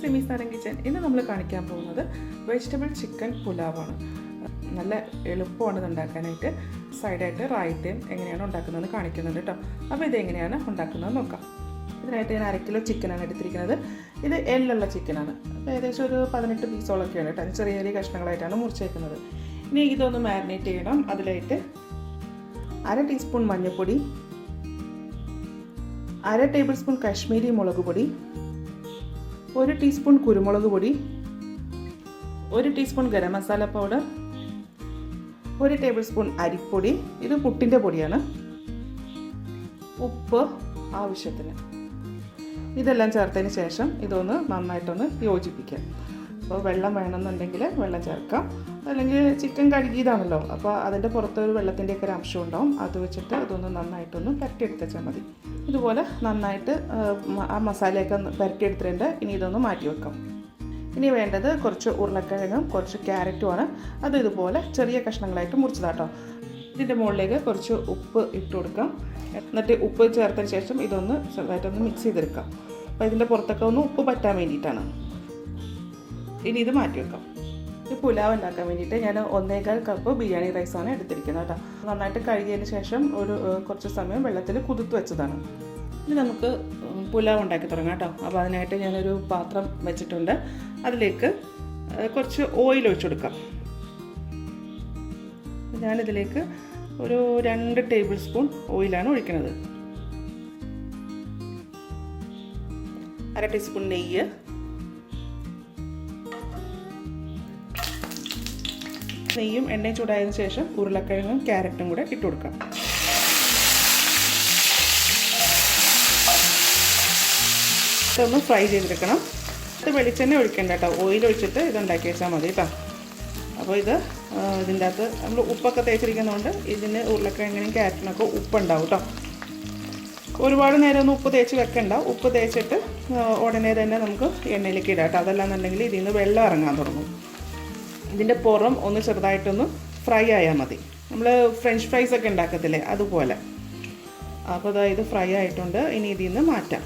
സിമീസ് നാടൻ കിച്ചൻ. ഇന്ന് നമ്മൾ കാണിക്കാൻ പോകുന്നത് വെജിറ്റബിൾ ചിക്കൻ പുലാവാണ്. നല്ല എളുപ്പമാണ് ഇത് ഉണ്ടാക്കാനായിട്ട്. സൈഡായിട്ട് റായിത്തയും എങ്ങനെയാണ് ഉണ്ടാക്കുന്നതെന്ന് കാണിക്കുന്നുണ്ട് കേട്ടോ. അപ്പോൾ ഇതെങ്ങനെയാണ് ഉണ്ടാക്കുന്നത് നോക്കാം. ഇതിനായിട്ട് ഞാൻ 1 കിലോ ചിക്കനാണ് എടുത്തിരിക്കുന്നത്. ഇത് എല്ലുള്ള ചിക്കനാണ്. അപ്പോൾ ഏകദേശം ഒരു 18 പീസോളൊക്കെയാണ് കേട്ടോ. ചെറിയ ചെറിയ കഷ്ണങ്ങളായിട്ടാണ് മുറിച്ചേക്കുന്നത്. ഇനി ഇതൊന്ന് മാരിനേറ്റ് ചെയ്യണം. അതിലായിട്ട് 1/2 ടീസ്പൂൺ മഞ്ഞൾപ്പൊടി, 1/2 ടേബിൾ സ്പൂൺ കാശ്മീരി മുളക് പൊടി, 1 ടീസ്പൂൺ കുരുമുളക് പൊടി, 1 teaspoon garam masala powder, 1 table spoon അരിപ്പൊടി, ഇത് പുട്ടിൻ്റെ പൊടിയാണ്, ഉപ്പ് ആവശ്യത്തിന്. ഇതെല്ലാം ചേർത്തതിന് ശേഷം ഇതൊന്ന് നന്നായിട്ടൊന്ന് യോജിപ്പിക്കാം. അപ്പോൾ വെള്ളം വേണമെന്നുണ്ടെങ്കിൽ വെള്ളം ചേർക്കാം, അല്ലെങ്കിൽ ചിക്കൻ കഴുകിയതാണല്ലോ, അപ്പോൾ അതിൻ്റെ പുറത്തൊരു വെള്ളത്തിൻ്റെയൊക്കെ ഒരു അംശം ഉണ്ടാവും. അത് വെച്ചിട്ട് അതൊന്ന് നന്നായിട്ടൊന്ന് പുരട്ടിയെടുത്താൽ മതി. ഇതുപോലെ നന്നായിട്ട് ആ മസാലയൊക്കെ പുരട്ടിയെടുത്തിട്ടുണ്ട്. ഇനി ഇതൊന്ന് മാറ്റി വെക്കാം. ഇനി വേണ്ടത് കുറച്ച് ഉരുളക്കിഴങ്ങും കുറച്ച് ക്യാരറ്റുമാണ്. അത് ഇതുപോലെ ചെറിയ കഷ്ണങ്ങളായിട്ട് മുറിച്ചതാട്ടോ. ഇതിൻ്റെ മുകളിലേക്ക് കുറച്ച് ഉപ്പ് ഇട്ട് കൊടുക്കാം. എന്നിട്ട് ഉപ്പ് ചേർത്തതിന് ശേഷം ഇതൊന്ന് ചെറുതായിട്ടൊന്ന് മിക്സ് ചെയ്തെടുക്കാം. അപ്പോൾ ഇതിൻ്റെ പുറത്തൊക്കെ ഒന്ന് ഉപ്പ് പറ്റാൻ വേണ്ടിയിട്ടാണ്. ഇനി ഇത് മാറ്റി വെക്കാം. ഈ പുലാവ് ഉണ്ടാക്കാൻ വേണ്ടിയിട്ട് ഞാൻ 1.25 കപ്പ് ബിരിയാണി റൈസാണ് എടുത്തിരിക്കുന്നത് കേട്ടോ. നന്നായിട്ട് കഴുകിയതിന് ശേഷം കുറച്ച് സമയം വെള്ളത്തിൽ കുതിർത്ത് വെച്ചതാണ്. ഇനി നമുക്ക് പുലാവ് ഉണ്ടാക്കി തുടങ്ങാം കേട്ടോ. അപ്പോൾ അതിനായിട്ട് ഞാനൊരു പാത്രം വെച്ചിട്ടുണ്ട്. അതിലേക്ക് കുറച്ച് ഓയിൽ ഒഴിച്ചു കൊടുക്കാം. ഞാനിതിലേക്ക് ഒരു 2 ടേബിൾ സ്പൂൺ ഓയിലാണ് ഒഴിക്കുന്നത്. 1/2 ടീസ്പൂൺ നെയ്യ്, നെയ്യും എണ്ണയും ചൂടായതിനു ശേഷം ഉരുളക്കിഴങ്ങും ക്യാരറ്റും കൂടെ ഇട്ട് കൊടുക്കാം. ഇതൊന്ന് ഫ്രൈ ചെയ്തെടുക്കണം. ഇത് വെളിച്ചെണ്ണ ഒഴിക്കണ്ട കേട്ടോ, ഓയിൽ ഒഴിച്ചിട്ട് ഇതുണ്ടാക്കി വെച്ചാൽ മതി കേട്ടോ. അപ്പോൾ ഇതിൻ്റെ അകത്ത് നമ്മൾ ഉപ്പൊക്കെ തേച്ചിരിക്കുന്നതുകൊണ്ട് ഇതിന് ഉരുളക്കിഴങ്ങിനും ക്യാരറ്റിനൊക്കെ ഉപ്പുണ്ടാവും കേട്ടോ. ഒരുപാട് നേരം ഒന്നും ഉപ്പ് തേച്ച് വെക്കണ്ട. ഉപ്പ് തേച്ചിട്ട് ഉടനെ തന്നെ നമുക്ക് എണ്ണയിലേക്ക് ഇടാം കേട്ടോ. അതല്ലാന്നുണ്ടെങ്കിൽ ഇതിൽ നിന്ന് വെള്ളം ഇറങ്ങാൻ തുടങ്ങും. ഇതിൻ്റെ പുറം ഒന്ന് ചെറുതായിട്ടൊന്ന് ഫ്രൈ ആയാൽ മതി. നമ്മൾ ഫ്രഞ്ച് ഫ്രൈസ് ഒക്കെ ഉണ്ടാക്കത്തില്ലേ, അതുപോലെ. അപ്പോൾ ഇത് ഫ്രൈ ആയിട്ടുണ്ട്. ഇനി ഇതിൽ നിന്ന് മാറ്റാം.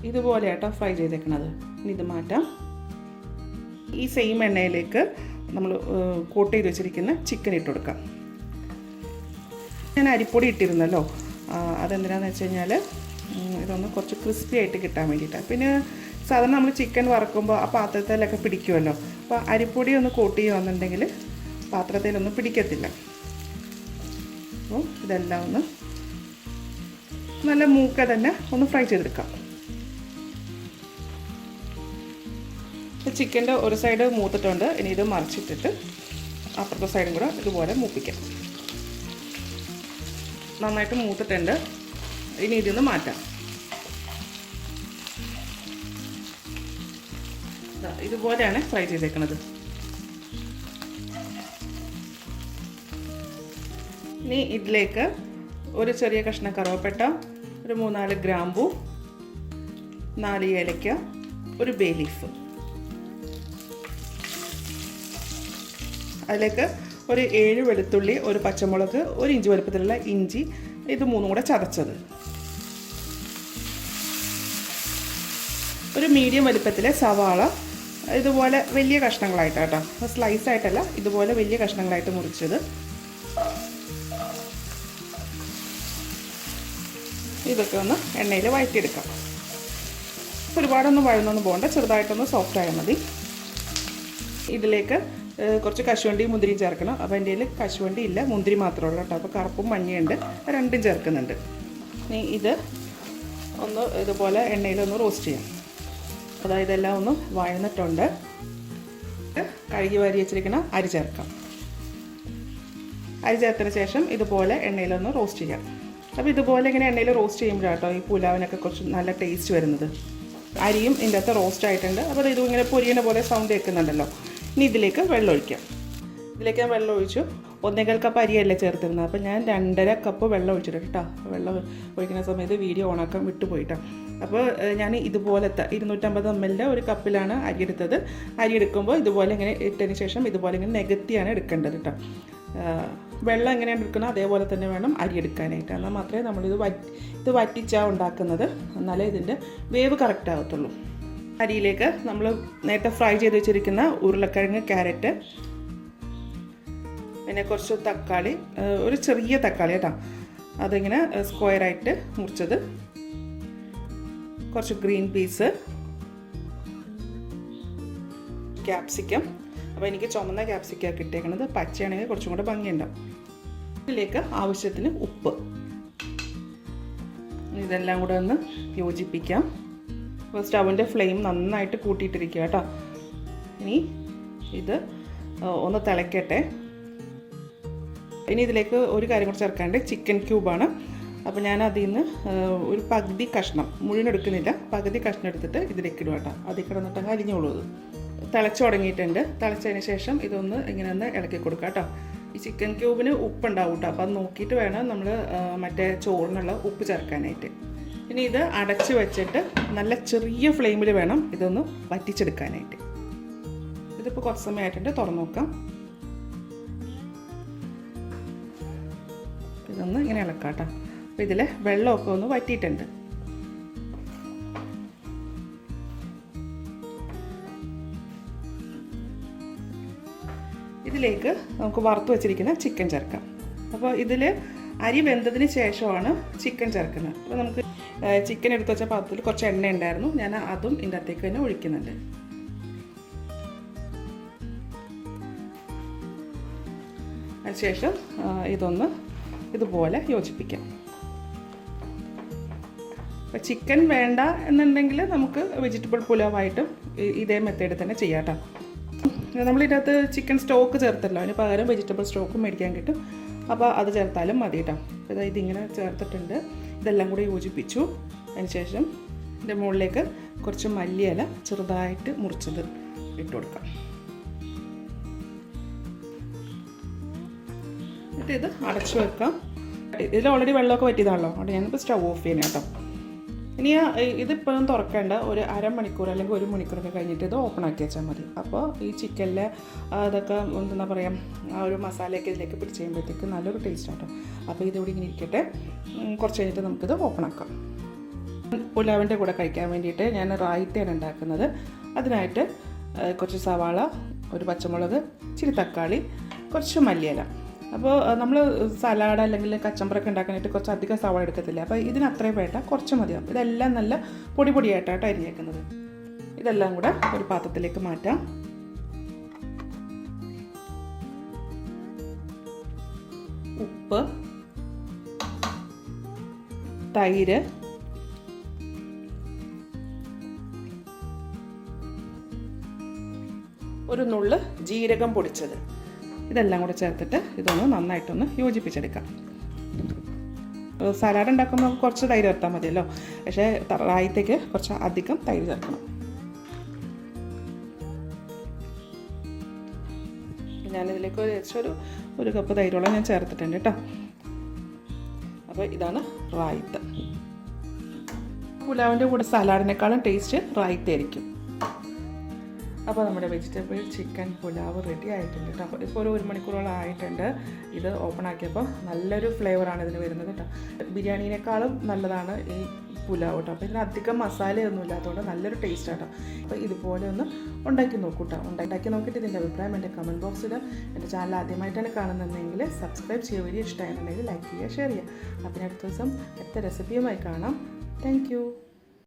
ഇതുപോലെ ആട്ടോ ഫ്രൈ ചെയ്തേക്കണത്. ഇനി ഇത് മാറ്റാം. ഈ സെയിം എണ്ണയിലേക്ക് നമ്മൾ കോട്ട് ചെയ്ത് വെച്ചിരിക്കുന്ന ചിക്കൻ ഇട്ട് കൊടുക്കാം. ഞാൻ അരിപ്പൊടി ഇട്ടിരുന്നല്ലോ. അതെന്തിനാന്ന് വെച്ച് കഴിഞ്ഞാൽ ഇതൊന്ന് കുറച്ച് ക്രിസ്പി ആയിട്ട് കിട്ടാൻ വേണ്ടിയിട്ടാണ്. പിന്നെ സാധാരണ നമ്മൾ ചിക്കൻ വറക്കുമ്പോൾ ആ പാത്രത്തിലൊക്കെ പിടിക്കുമല്ലോ. അപ്പോൾ അരിപ്പൊടി ഒന്ന് കോട്ട് ചെയ്യുകയാണെന്നുണ്ടെങ്കിൽ പാത്രത്തിലൊന്നും പിടിക്കത്തില്ല. അപ്പോൾ ഇതെല്ലാം ഒന്ന് നല്ല മൂക്ക തന്നെ ഒന്ന് ഫ്രൈ ചെയ്തെടുക്കാം. ചിക്കൻ്റെ ഒരു സൈഡ് മൂത്തിട്ടുണ്ട്. ഇനി ഇത് മറിച്ചിട്ടിട്ട് അപ്പുറത്തെ സൈഡും കൂടെ ഇതുപോലെ മൂപ്പിക്കാം. നന്നായിട്ട് മൂത്തിട്ടുണ്ട്. ഇനി ഇതിന്ന് മാറ്റാം. ഇതുപോലെയാണ് ഫ്രൈ ചെയ്തേക്കുന്നത്. ഇനി ഇതിലേക്ക് ഒരു ചെറിയ കഷ്ണം കറുവപ്പട്ട, ഒരു 3-4 ഗ്രാമ്പൂ, 4 ഏലക്ക, ഒരു ബേ ലീഫ്, അതിലേക്ക് ഒരു 7 വെളുത്തുള്ളി, ഒരു പച്ചമുളക്, 1 ഇഞ്ച് വലുപ്പത്തിലുള്ള ഇഞ്ചി, ഇത് 3 കൂടെ ചതച്ചത്, ഒരു മീഡിയം വലുപ്പത്തിലെ സവാള, ഇതുപോലെ വലിയ കഷ്ണങ്ങളായിട്ടാട്ടോ, സ്ലൈസ് ആയിട്ടല്ല, ഇതുപോലെ വലിയ കഷ്ണങ്ങളായിട്ട് മുറിച്ചത്. ഇതൊക്കെ ഒന്ന് എണ്ണയിൽ വഴറ്റിയെടുക്കാം. ഒരുപാടൊന്നും വഴന്നൊന്നും പോകണ്ട, ചെറുതായിട്ടൊന്ന് സോഫ്റ്റ് ആയാൽ മതി. ഇതിലേക്ക് കുറച്ച് കശുവണ്ടി മുന്തിരിയും ചേർക്കണം. അപ്പോൾ എൻ്റെ കയ്യിൽ കശുവണ്ടി ഇല്ല, മുന്തിരി മാത്രമേ ഉള്ളൂ കേട്ടോ. അപ്പോൾ കറുപ്പും മഞ്ഞയുണ്ട്, രണ്ടും ചേർക്കുന്നുണ്ട്. ഇനി ഇത് ഒന്ന് ഇതുപോലെ എണ്ണയിലൊന്ന് റോസ്റ്റ് ചെയ്യാം. അതായത് ഇതെല്ലാം ഒന്ന് വഴന്നിട്ടുണ്ട്. കഴുകി വാരി വെച്ചിരിക്കുന്ന അരി ചേർക്കാം. അരി ചേർത്തതിന് ശേഷം ഇതുപോലെ എണ്ണയിലൊന്ന് റോസ്റ്റ് ചെയ്യാം. അപ്പോൾ ഇതുപോലെ ഇങ്ങനെ എണ്ണയിൽ റോസ്റ്റ് ചെയ്യുമ്പോഴാട്ടോ ഈ പുലാവിനൊക്കെ കുറച്ച് നല്ല ടേസ്റ്റ് വരുന്നത്. അരിയും ഇതിൻ്റെ അകത്ത് റോസ്റ്റ് ആയിട്ടുണ്ട്. അപ്പോൾ ഇത് ഇങ്ങനെ പൊരിയുന്ന പോലെ സൗണ്ട് കേൾക്കുന്നുണ്ടല്ലോ. ഇനി ഇതിലേക്ക് വെള്ളം ഒഴിക്കാം. ഇതിലേക്ക് ഞാൻ വെള്ളം ഒഴിച്ചു. 1.25 കപ്പ് അരിയല്ലേ ചേർത്തിരുന്നത്. അപ്പോൾ ഞാൻ 2.5 കപ്പ് വെള്ളം ഒഴിച്ചിട്ടുണ്ട് കേട്ടോ. വെള്ളം ഒഴിക്കുന്ന സമയത്ത് വീഡിയോ ഓണാക്കാൻ വിട്ടുപോയിട്ടാണ്. അപ്പോൾ ഞാൻ ഇതുപോലത്തെ 250 ml ഒരു കപ്പിലാണ് അരി എടുത്തത്. അരി എടുക്കുമ്പോൾ ഇതുപോലെ ഇങ്ങനെ ഇട്ടതിന് ശേഷം ഇതുപോലെ ഇങ്ങനെ നികത്തിയാണ് എടുക്കേണ്ടത് കേട്ടോ. വെള്ളം എങ്ങനെയാണ് എടുക്കുന്നത് അതേപോലെ തന്നെ വേണം അരി എടുക്കാനായിട്ട്. എന്നാൽ മാത്രമേ നമ്മളിത് വറ്റിച്ചാണ് ഉണ്ടാക്കുന്നത്, എന്നാലേ ഇതിൻ്റെ വേവ് കറക്റ്റ് ആകത്തുള്ളൂ. അരിയിലേക്ക് നമ്മൾ നേരത്തെ ഫ്രൈ ചെയ്ത് വെച്ചിരിക്കുന്ന ഉരുളക്കിഴങ്ങ്, ക്യാരറ്റ്, പിന്നെ കുറച്ച് തക്കാളി, ഒരു ചെറിയ തക്കാളി കേട്ടോ, അതിങ്ങനെ സ്ക്വയറായിട്ട് മുറിച്ചത്, കുറച്ച് ഗ്രീൻ പീസ്, ക്യാപ്സിക്കം. അപ്പോൾ എനിക്ക് ചുമന്ന ക്യാപ്സിക്കം കിട്ടിയേക്കുന്നത്, പച്ചയാണെങ്കിൽ കുറച്ചും കൂടെ ഭംഗിയുണ്ടാവും. ഇതിലേക്ക് ആവശ്യത്തിന് ഉപ്പ്. ഇതെല്ലാം കൂടെ ഒന്ന് യോജിപ്പിക്കാം. അപ്പോൾ സ്റ്റൗവിൻ്റെ ഫ്ലെയിം നന്നായിട്ട് കൂട്ടിയിട്ടിരിക്കുക കേട്ടോ. ഇനി ഇത് ഒന്ന് തിളയ്ക്കട്ടെ. ഇനി ഇതിലേക്ക് ഒരു കാര്യം കൂടി ചേർക്കാണ്ട്, ചിക്കൻ ക്യൂബാണ്. അപ്പോൾ ഞാൻ അതിൽ നിന്ന് ഒരു പകുതി കഷ്ണം, മുഴുവൻ എടുക്കുന്നില്ല, പകുതി കഷ്ണം എടുത്തിട്ട് ഇതിലേക്ക് ഇടുക കേട്ടോ. അതിൽ കിടന്നിട്ടങ്ങ് അരിഞ്ഞോളൂ. തിളച്ച് തുടങ്ങിയിട്ടുണ്ട്. തിളച്ചതിന് ശേഷം ഇതൊന്ന് ഇങ്ങനെ ഒന്ന് ഇളക്കി കൊടുക്കുക കേട്ടോ. ഈ ചിക്കൻ ക്യൂബിന് ഉപ്പുണ്ടാവും കേട്ടോ, അപ്പോൾ അത് നോക്കിയിട്ട് വേണം നമ്മൾ മറ്റേ ചോറിനുള്ള ഉപ്പ് ചേർക്കാനായിട്ട്. ഇനി ഇത് അടച്ച് വെച്ചിട്ട് നല്ല ചെറിയ ഫ്ലെയിമിൽ വേണം ഇതൊന്ന് വറ്റിച്ചെടുക്കാനായിട്ട്. ഇതിപ്പോൾ കുറച്ച് സമയമായിട്ടുണ്ട്, തുറന്നു നോക്കാം. ഇതൊന്ന് ഇങ്ങനെ ഇളക്കാം കേട്ടോ. അപ്പോൾ ഇതിൽ വെള്ളമൊക്കെ ഒന്ന് വറ്റിയിട്ടുണ്ട്. ഇതിലേക്ക് നമുക്ക് വറുത്ത് വെച്ചിരിക്കുന്ന ചിക്കൻ ചേർക്കാം. അപ്പോൾ ഇതിൽ അരി വെന്തതിന് ശേഷമാണ് ചിക്കൻ ചേർക്കുന്നത്. അപ്പോൾ നമുക്ക് ചിക്കൻ എടുത്ത് വെച്ച പാത്രത്തിൽ കുറച്ച് എണ്ണ ഉണ്ടായിരുന്നു, ഞാൻ അതും ഇതിൻ്റെ അകത്തേക്ക് തന്നെ ഒഴിക്കുന്നുണ്ട്. അതിനുശേഷം ഇതൊന്ന് ഇതുപോലെ യോജിപ്പിക്കാം. അപ്പോൾ ചിക്കൻ വേണ്ട എന്നുണ്ടെങ്കിൽ നമുക്ക് വെജിറ്റബിൾ പുലാവായിട്ടും ഇതേ മെത്തേഡിൽ തന്നെ ചെയ്യാം കേട്ടോ. നമ്മളിതിനകത്ത് ചിക്കൻ സ്റ്റോക്ക് ചേർത്തല്ലോ, അതിന് പകരം വെജിറ്റബിൾ സ്റ്റോക്കും മേടിക്കാൻ കിട്ടും. അപ്പോൾ അത് ചേർത്താലും മതി കേട്ടോ. അപ്പോൾ ഇതിങ്ങനെ ചേർത്തിട്ടുണ്ട്. ഇതെല്ലാം കൂടി യോജിപ്പിച്ചു. അതിനുശേഷം ഇതിൻ്റെ മുകളിലേക്ക് കുറച്ച് മല്ലിയില ചെറുതായിട്ട് മുറിച്ചത് ഇട്ട് കൊടുക്കാം. എന്നിട്ട് ഇത് അടച്ചു വെക്കാം. ഇതിൽ ഓൾറെഡി വെള്ളമൊക്കെ പറ്റിയതാണല്ലോ, അതുകൊണ്ട് ഞാനിപ്പോൾ സ്റ്റൗ ഓഫ് ചെയ്യണം കേട്ടോ. ഇനി ഇതിപ്പോഴും തുറക്കേണ്ട, ഒരു അരമണിക്കൂർ അല്ലെങ്കിൽ 1 മണിക്കൂറൊക്കെ കഴിഞ്ഞിട്ട് ഇത് ഓപ്പൺ ആക്കി വെച്ചാൽ മതി. അപ്പോൾ ഈ ചിക്കനിലെ അതൊക്കെ എന്താ പറയുക, ആ ഒരു മസാലയൊക്കെ ഇതിലേക്ക് പിടിച്ച് കഴിയുമ്പോഴത്തേക്ക് നല്ലൊരു ടേസ്റ്റ് ആട്ടോ. അപ്പോൾ ഇതിവിടെ ഇങ്ങനെ ഇരിക്കട്ടെ, കുറച്ച് കഴിഞ്ഞിട്ട് നമുക്കിത് ഓപ്പൺ ആക്കാം. പുലാവിൻ്റെ കൂടെ കഴിക്കാൻ വേണ്ടിയിട്ട് ഞാൻ റായിത്തയാണ് ഉണ്ടാക്കുന്നത്. അതിനായിട്ട് കുറച്ച് സവാള, ഒരു പച്ചമുളക്, ഇച്ചിരി തക്കാളി, കുറച്ച് മല്ലിയില. അപ്പോൾ നമ്മൾ സലാഡ് അല്ലെങ്കിൽ കച്ചമ്പറൊക്കെ ഉണ്ടാക്കാനായിട്ട് കുറച്ച് അധികം സവാള എടുക്കത്തില്ല, അപ്പോൾ ഇതിന് അത്രയും വേണ്ട, കുറച്ച് മതിയാവും. ഇതെല്ലാം നല്ല പൊടിയായിട്ടാണ് അരിഞ്ഞേക്കുന്നത്. ഇതെല്ലാം കൂടെ ഒരു പാത്രത്തിലേക്ക് മാറ്റാം. ഉപ്പ്, തൈര്, ഒരു നുള്ള് ജീരകം പൊടിച്ചത്, ഇതെല്ലാം കൂടെ ചേർത്തിട്ട് ഇതൊന്ന് നന്നായിട്ടൊന്ന് യോജിപ്പിച്ചെടുക്കാം. സലാഡ് ഉണ്ടാക്കുമ്പോൾ കുറച്ച് തൈര് ചേർത്താൽ മതിയല്ലോ, പക്ഷേ റായിത്തേക്ക് കുറച്ച് അധികം തൈര് ചേർക്കണം. ഞാനിതിലേക്ക് ഏകദേശം ഒരു കപ്പ് തൈരോളം ഞാൻ ചേർത്തിട്ടുണ്ട് കേട്ടോ. അപ്പോൾ ഇതാണ് റായിത്ത. പുലാവിൻ്റെ കൂടെ സലാഡിനേക്കാളും ടേസ്റ്റ് റായിത്തായിരിക്കും. അപ്പോൾ നമ്മുടെ വെജിറ്റബിൾ ചിക്കൻ പുലാവ് റെഡി ആയിട്ടുണ്ട് കേട്ടോ. അപ്പോൾ ഇപ്പോൾ ഒരു മണിക്കൂറോളം ആയിട്ടുണ്ട്. ഇത് ഓപ്പൺ ആക്കിയപ്പോൾ നല്ലൊരു ഫ്ലേവറാണ് ഇതിന് വരുന്നത് കേട്ടോ. ബിരിയാണീനേക്കാളും നല്ലതാണ് ഈ പുലാവ് കേട്ടോ. അപ്പോൾ ഇതിന് അധികം മസാലയൊന്നും ഇല്ലാത്തതുകൊണ്ട് നല്ലൊരു ടേസ്റ്റ് ആട്ടോ. അപ്പോൾ ഇതുപോലെ ഒന്ന് ഉണ്ടാക്കി നോക്കൂ കേട്ടോ. ഉണ്ടാക്കി നോക്കിയിട്ട് ഇതിൻ്റെ അഭിപ്രായം എൻ്റെ കമൻറ്റ് ബോക്സിൽ, എൻ്റെ ചാനൽ ആദ്യമായിട്ടാണ് കാണുന്നതെങ്കിൽ സബ്സ്ക്രൈബ് ചെയ്യുക, വീഡിയോ ഇഷ്ടമായിരുന്നുണ്ടെങ്കിൽ ലൈക്ക് ചെയ്യുക, ഷെയർ ചെയ്യുക. അപ്പോൾ അടുത്ത ദിവസം അടുത്ത റെസിപ്പിയുമായി കാണാം. Thank you.